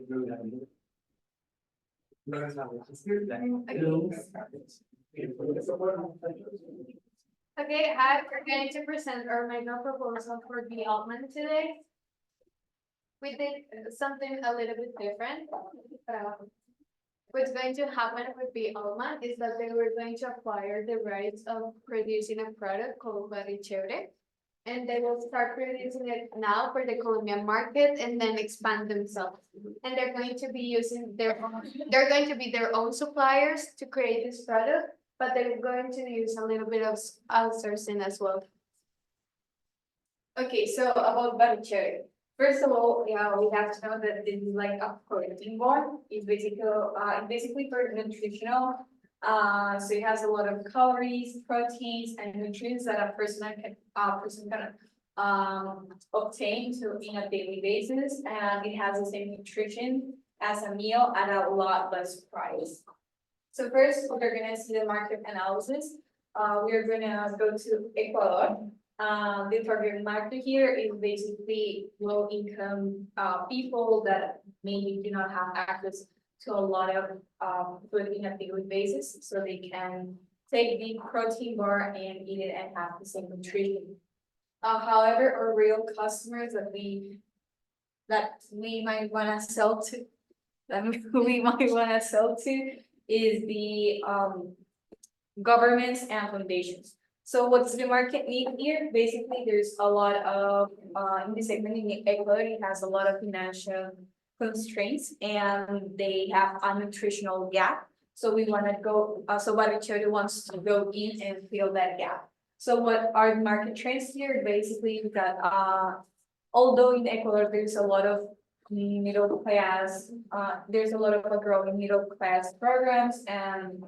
Okay, hi, we're going to present our mega proposal for the Altman today. We did something a little bit different. What's going to happen with the Altman is that they were going to acquire the rights of producing a product called Barichere. And they will start producing it now for the Colombian market and then expand themselves. And they're going to be using they're going to be their own suppliers to create this product, but they're going to use a little bit of outsourcing as well. Okay, so about Barichere. First of all, yeah, we have to know that this is like a protein bar. It's basically for nutritional. So it has a lot of calories, proteins, and nutrients that a person can obtain in a daily basis, and it has the same nutrition as a meal at a lot less price. So first, we're gonna see the market analysis. We're gonna go to Ecuador. The target market here is basically low income people that maybe do not have access to a lot of food in a daily basis, so they can take the protein bar and eat it and have the same nutrition. However, our real customers that we might want to sell to, is the governments and foundations. So what's the market need here? Basically, there's a lot of in the segment in Ecuador, it has a lot of financial constraints and they have a nutritional gap. So we want to go, so Barichere wants to go in and fill that gap. So what are the market trends here? Basically that although in Ecuador there's a lot of middle class, there's a lot of growing middle class programs, and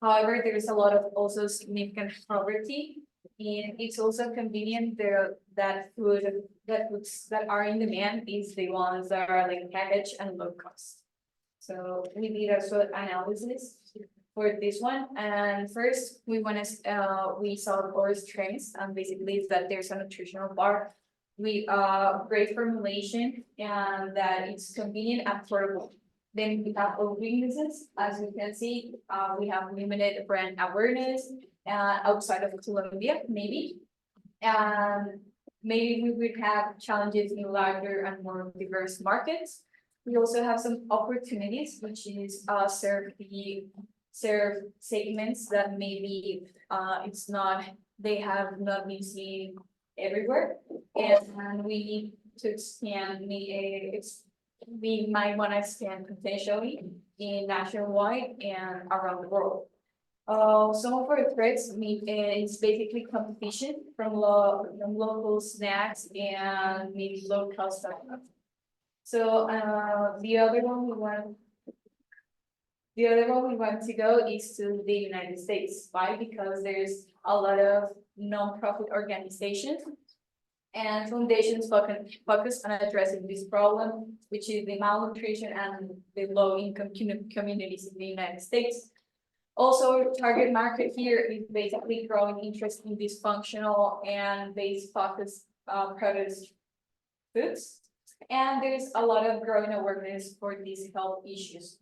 however, there's a lot of also significant poverty, and it's also convenient that foods that are in demand is the ones that are like packaged and low cost. So we did a SWOT analysis for this one, and first we saw our strengths, and basically is that there's a nutritional bar with great formulation and that it's convenient and affordable. Then we have our weaknesses. As you can see, we have limited brand awareness outside of Colombia, maybe. And maybe we would have challenges in larger and more diverse markets. We also have some opportunities, which is serve segments that maybe they have not been seen everywhere, and we need to expand we might want to expand potentially in nationwide and around the world. Some of our threats is basically competition from local snacks and maybe low cost stuff. So the other one we want to go is to the United States. Why? Because there's a lot of non-profit organizations and foundations focus on addressing this problem, which is the malnutrition and the low-income communities in the United States. Also, target market here is basically growing interest in this functional and base-focused products foods, and there's a lot of growing awareness for these health issues.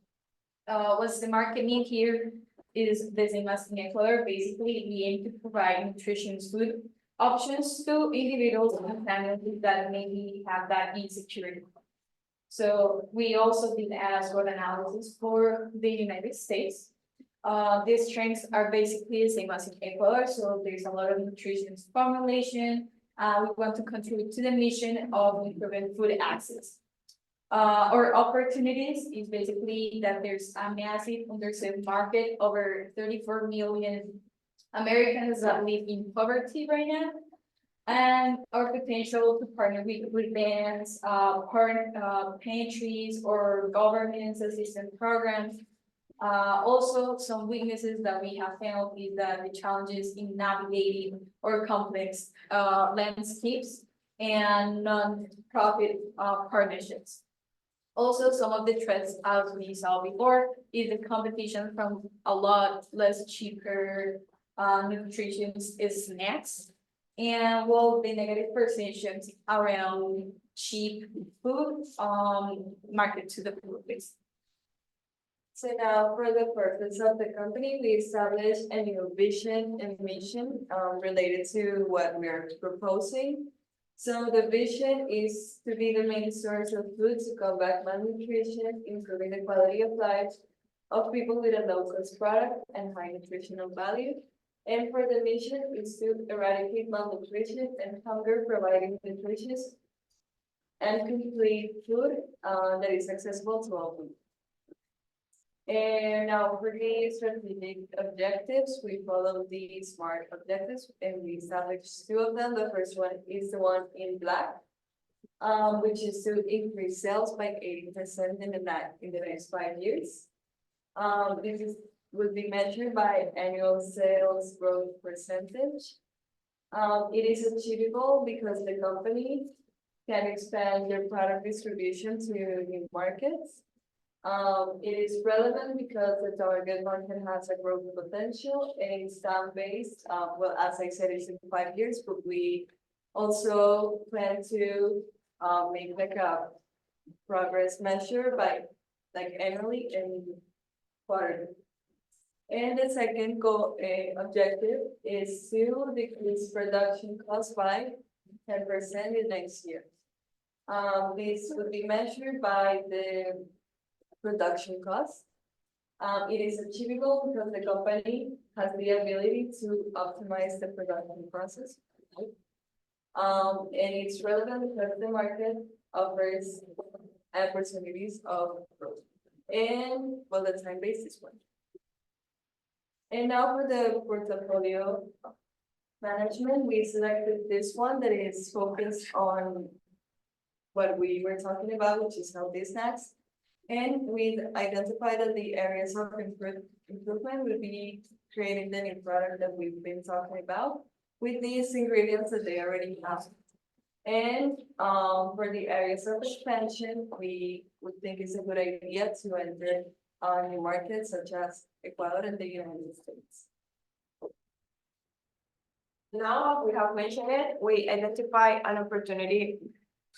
What's the market need here is the same as in Ecuador. Basically, we aim to provide nutritious food options to individuals and families that maybe have that insecurity. So we also did a SWOT analysis for the United States. These strengths are basically the same as in Ecuador, so there's a lot of nutritious formulation. We want to contribute to the mission of improving food access. Our opportunities is basically that there's a massive underserved market, over 34 million Americans that live in poverty right now, and our potential to partner with banks, pantries, or government assistance programs. Also, some weaknesses that we have found is that the challenges in navigating or complex landscapes and non-profit partnerships. Also, some of the threats, as we saw before, is the competition from a lot less cheaper nutrition snacks, and well, the negative perceptions around cheap food, market to the food base. So now for the purpose of the company, we established a new vision and mission related to what we're proposing. So the vision is to be the main source of food to combat malnutrition, improving the quality of life of people with a low cost product and high nutritional value. And for the mission is to eradicate malnutrition and hunger, providing nutritious and complete food that is accessible to all people. And now for the strategic objectives, we follow the SMART objectives and we established two of them. The first one is the one in black, which is to increase sales by 80% in the next 5 years. Will be measured by annual sales growth percentage. It is achievable because the company can expand their product distribution to new markets. It is relevant because the target market has a growth potential and it's time-based. Well, as I said, it's in 5 years, but we also plan to make like a progress measure by like annually and quarterly. And the second goal, objective is to decrease production costs by 10% in next year. This would be measured by the production cost. It is achievable because the company has the ability to optimize the production process. And it's relevant because the market offers opportunities of growth. And well, the time-based is one. And now for the portfolio management, we selected this one that is focused on what we were talking about, which is healthy snacks. And we identified that the areas of improvement would be creating the new product that we've been talking about with these ingredients that they already have. And for the areas of expansion, we would think it's a good idea to enter new markets such as Ecuador and the United States. Now, we have mentioned it, we identify an opportunity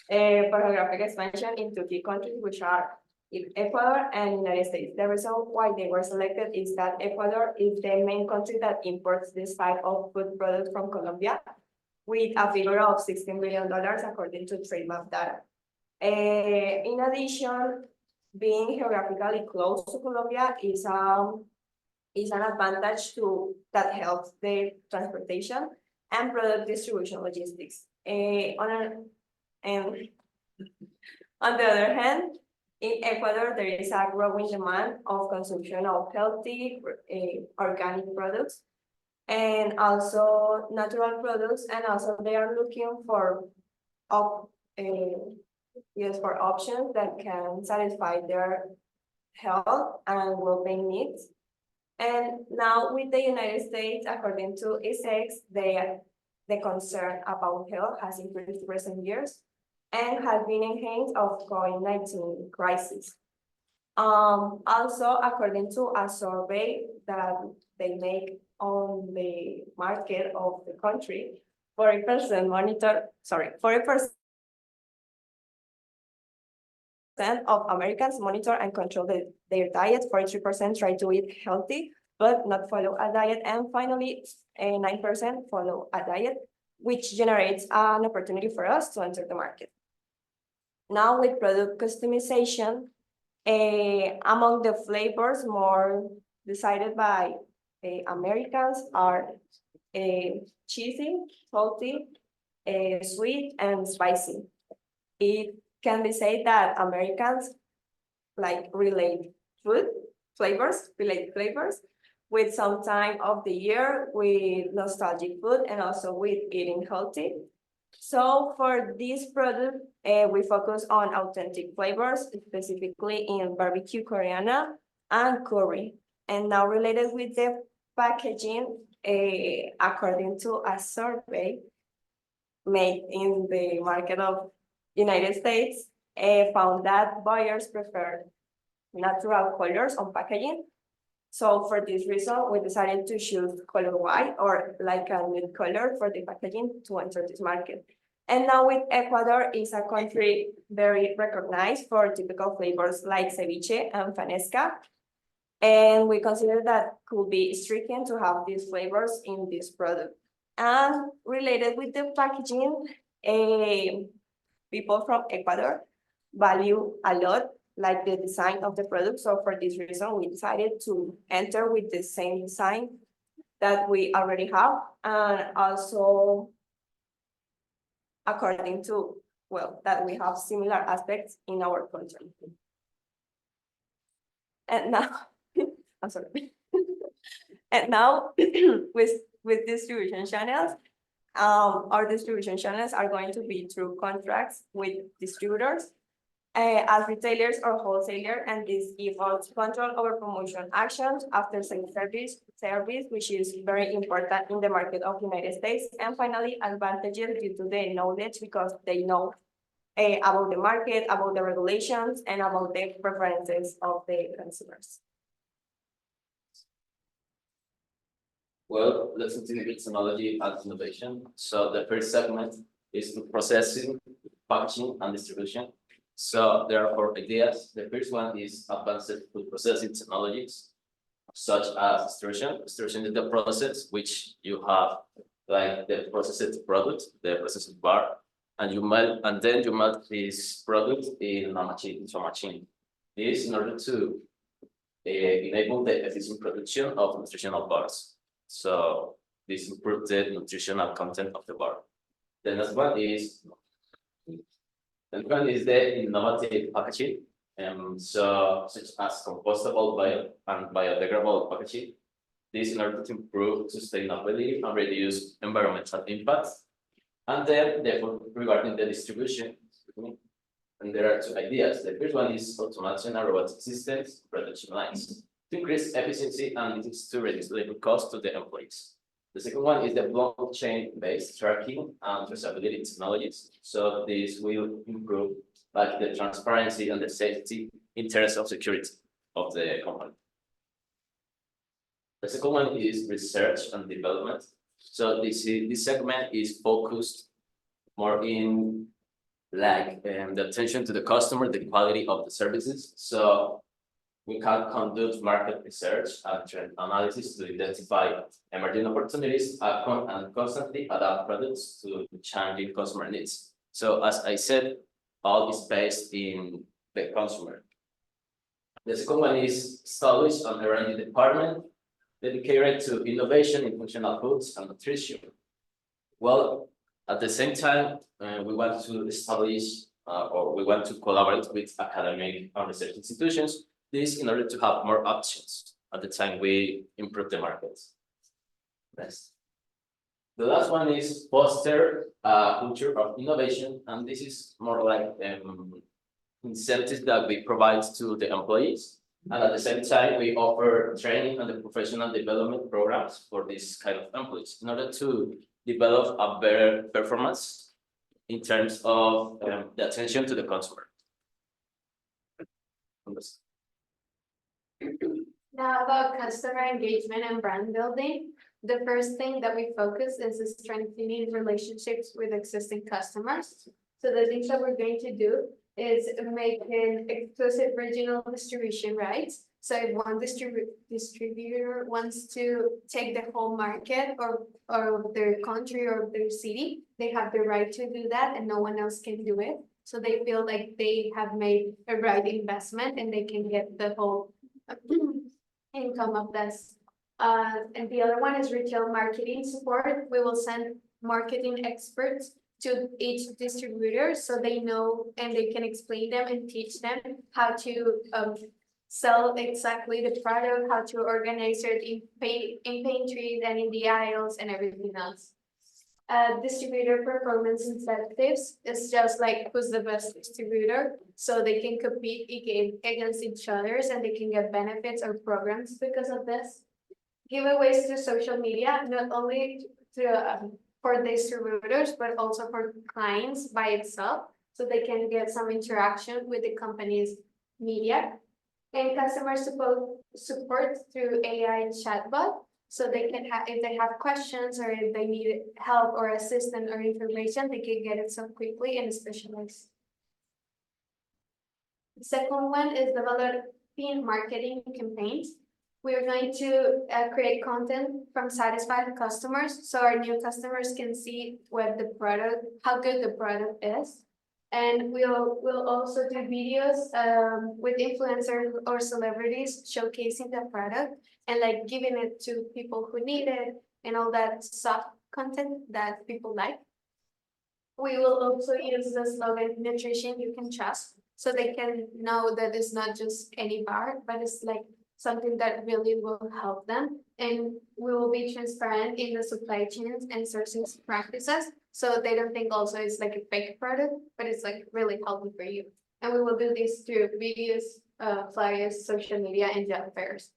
for geographic expansion into key countries, which are Ecuador and United States. The reason why they were selected is that Ecuador is the main country that imports this type of food products from Colombia, with a figure of $16 billion according to TradeMap data. In addition, being geographically close to Colombia is an advantage that helps the transportation and product distribution logistics. On the other hand, in Ecuador, there is a growing demand of consumption of healthy organic products and also natural products, and also they are looking for options that can satisfy their health and well-being needs. And now with the United States, according to ISEX, the concern about health has increased in recent years and has been enhanced of COVID-19 crisis. Also, according to a survey that they make on the market of the country, 40% of Americans monitor and control their diet, 43% try to eat healthy, but not follow a diet, and finally, 9% follow a diet, which generates an opportunity for us to enter the market. Now with product customization, among the flavors more decided by Americans are cheesy, salty, sweet, and spicy. It can be said that Americans relate flavors with some time of the year with nostalgic food and also with eating healthy. So for this product, we focus on authentic flavors, specifically in barbecue Koreana and curry. And now related with the packaging, according to a survey made in the market of United States, found that buyers prefer natural colors on packaging. So for this reason, we decided to choose color white or like a nude color for the packaging to enter this market. And now with Ecuador is a country very recognized for typical flavors like ceviche and fanesca. And we consider that could be striking to have these flavors in this product. And related with the packaging, people from Ecuador value a lot like the design of the product. So for this reason, we decided to enter with the same design that we already have, and also according to, well, that we have similar aspects in our country. And now, I'm sorry. And now with distribution channels, our distribution channels are going to be through contracts with distributors as retailers or wholesaler, and this gives us control over promotion actions, after sales service, which is very important in the market of United States. And finally, advantages due to the knowledge, because they know about the market, about the regulations, and about the preferences of the consumers. Well, let's continue with technology and innovation. So the first segment is processing, packaging, and distribution. So there are 4 ideas. The first one is advanced food processing technologies, such as extrusion. Extrusion is the process which you have like the processed product, the processed bar, and you melt, and then you melt this product in a machine, into a machine. This in order to enable the efficient production of nutritional bars. So this improves the nutritional content of the bar. The next one is the innovative packaging. So such as compostable and biodegradable packaging. This in order to improve sustainability and reduce environmental impacts. And then regarding the distribution, and there are 2 ideas. The first one is automation and robotic systems, production lines, to increase efficiency and to reduce labor costs to the employees. The second one is the blockchain-based tracking and traceability technologies. So this will improve like the transparency and the safety in terms of security of the company. The second one is research and development. So this segment is focused more in like the attention to the customer, the quality of the services. So we can conduct market research and trend analysis to identify emerging opportunities and constantly adapt products to changing customer needs. So as I said, all is based in the consumer. The second one is established an R&D department dedicated to innovation in functional foods and nutrition. Well, at the same time, we want to establish or we want to collaborate with academic and research institutions. This in order to have more options at the time we improve the market. Next. The last one is foster a culture of innovation, and this is more like incentives that we provide to the employees. And at the same time, we offer training and the professional development programs for this kind of employees in order to develop a better performance in terms of the attention to the consumer. Now about customer engagement and brand building, the first thing that we focus is strengthening relationships with existing customers. So the things that we're going to do is making exclusive regional distribution rights. So if one distributor wants to take the whole market or their country or their city, they have the right to do that and no one else can do it. So they feel like they have made a right investment and they can get the whole income of this. And the other one is retail marketing support. We will send marketing experts to each distributor so they know and they can explain them and teach them how to sell exactly the product, how to organize it in pantries and in the aisles and everything else. Distributor performance incentives is just like who's the best distributor, so they can compete against each others and they can get benefits or programs because of this. Giveaways to social media, not only to for distributors, but also for clients by itself, so they can get some interaction with the company's media. And customer support through AI chatbot. So they can have, if they have questions or if they need help or assistance or information, they can get it so quickly and specialized. The second one is developing marketing campaigns. We are going to create content from satisfied customers, so our new customers can see what the product, how good the product is. And we'll also do videos with influencers or celebrities showcasing the product and like giving it to people who need it and all that soft content that people like. We will also use the slogan nutrition you can trust, so they can know that it's not just any bar, but it's like something that really will help them. And we will be transparent in the supply chains and sourcing practices, so they don't think also it's like a fake product, but it's like really healthy for you. And we will do this through videos, flyers, social media, and job fairs.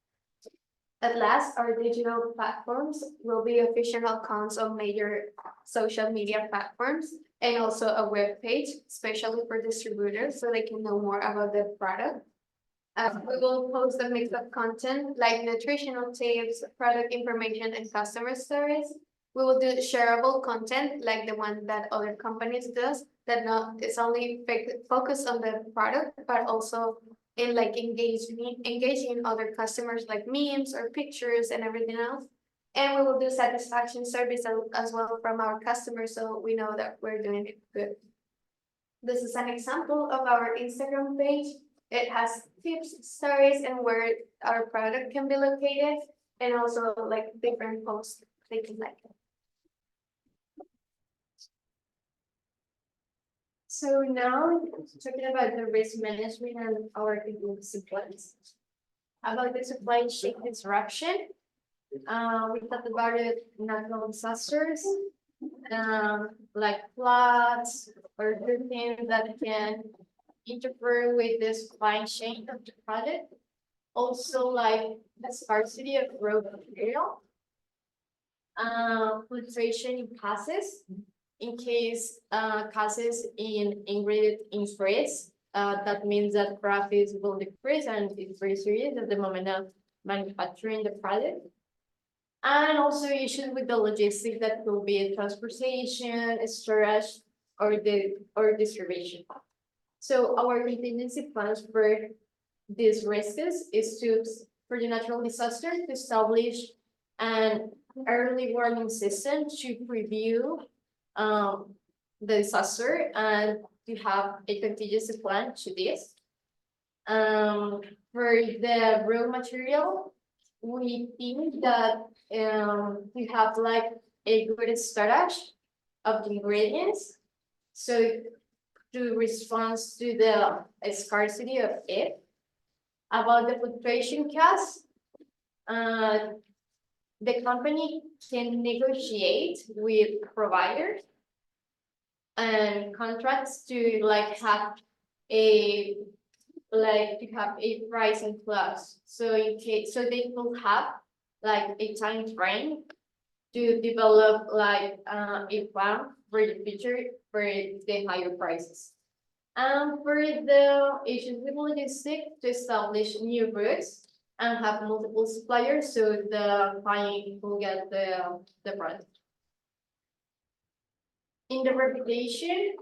At last, our digital platforms will be official accounts on major social media platforms and also a web page, especially for distributors, so they can know more about the product. We will post a mix of content like nutritional tips, product information, and customer stories. We will do shareable content like the one that other companies does, that not it's only focused on the product, but also in like engaging other customers like memes or pictures and everything else. And we will do satisfaction surveys as well from our customers, so we know that we're doing it good. This is an example of our Instagram page. It has tips, stories, and where our product can be located, and also like different posts they can like. So now talking about the risk management and our contingency plans. About the supply chain disruption, we talked about it, natural disasters, like floods or other things that can interfere with the supply chain of the product. Also, like the scarcity of raw material, fluctuation in costs, in case costs in ingredient increase. That means that profits will decrease, and it's very serious at the moment of manufacturing the product. And also issues with the logistics, that will be transportation, storage, or distribution. So our contingency plans for these risks is to, for the natural disaster, to establish an early warning system to preview the disaster and to have a contingency plan to this. For the raw material, we think that we have like a good storage of the ingredients. So to respond to the scarcity of it. About the fluctuation costs, the company can negotiate with providers and contracts to like have a pricing clause. So in case, so they will have like a time frame to develop like a plan for the future for the higher prices. And for the issues with logistics, to establish new routes and have multiple suppliers, so the client will get the product. In the reputation,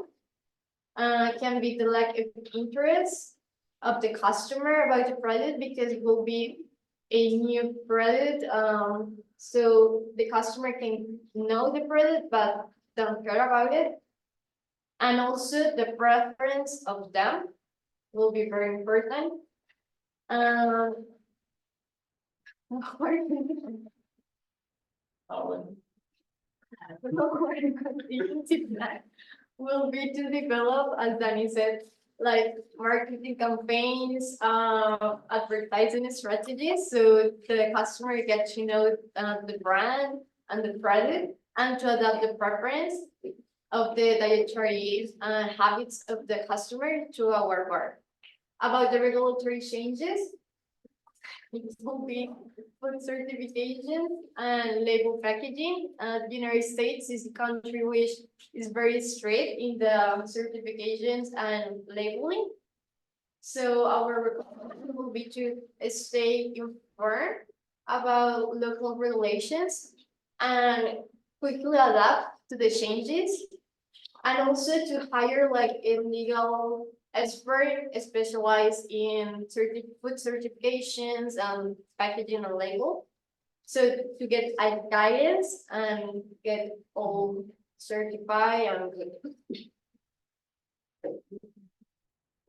can be the lack of interest of the customer about the product, because it will be a new product. So the customer can know the product but don't care about it. And also the preference of them will be very important. Contingency plan will be to develop, as Danny said, like marketing campaigns, advertising strategies, so the customer gets to know the brand and the product, and to adapt the preference of the dietary habits of the customer to our bar. About the regulatory changes, it will be food certification and label packaging. The United States is a country which is very strict in the certifications and labeling. So our recommendation will be to stay informed about local regulations and quickly adapt to the changes. And also to hire like a legal expert specialized in food certifications and packaging and label. So to get guidance and get all certified and good.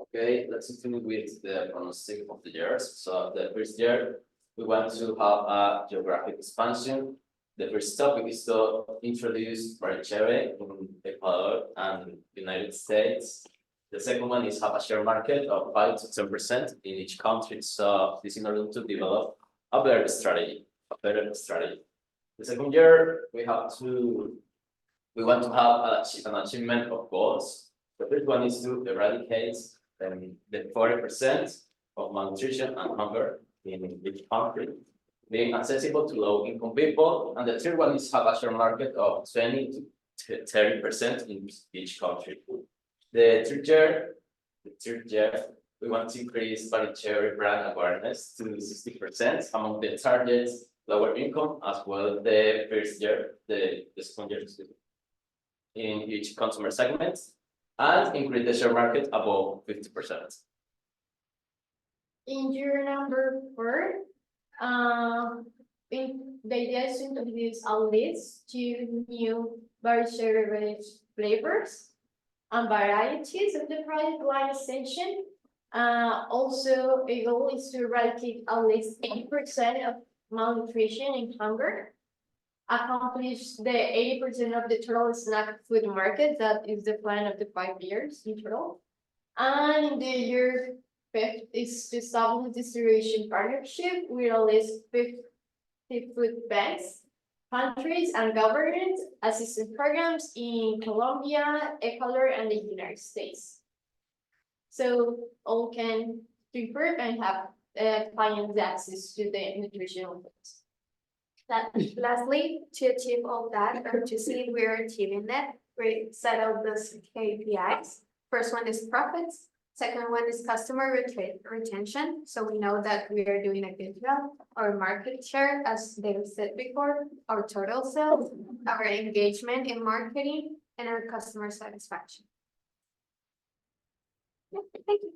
Okay, let's continue with the pronostic of the years. So the first year, we want to have a geographic expansion. The first topic is to introduce Barichere in Ecuador and United States. The second one is have a share market of 5 to 10% in each country. So this in order to develop a better strategy, The second year, we want to have an achievement of goals. The first one is to eradicate the 40% of malnutrition and hunger in each country, being accessible to low-income people. And the third one is have a share market of 20 to 30% in each country. The third year, we want to increase Barichere brand awareness to 60% among the targets lower income as well the first year, the second year in each consumer segment, and increase the share market above 50%. In year number 4, the idea is to introduce at least 2 new Barichere flavors and varieties of the product line extension. Also, a goal is to eradicate at least 8% of malnutrition and hunger, accomplish the 80% of the total snack food market. That is the plan of the 5 years in total. And in the year 5 is to establish distribution partnership with at least 50 food banks, countries, and government assistance programs in Colombia, Ecuador, and the United States. So all can improve and have clients access to the nutritional foods. Lastly, to achieve all that, or to see if we're achieving that, we set out those KPIs. First one is profits. Second one is customer retention. So we know that we are doing a good job. Our market share, as David said before, our total sales, our engagement in marketing, and our customer satisfaction. Yeah, thank you.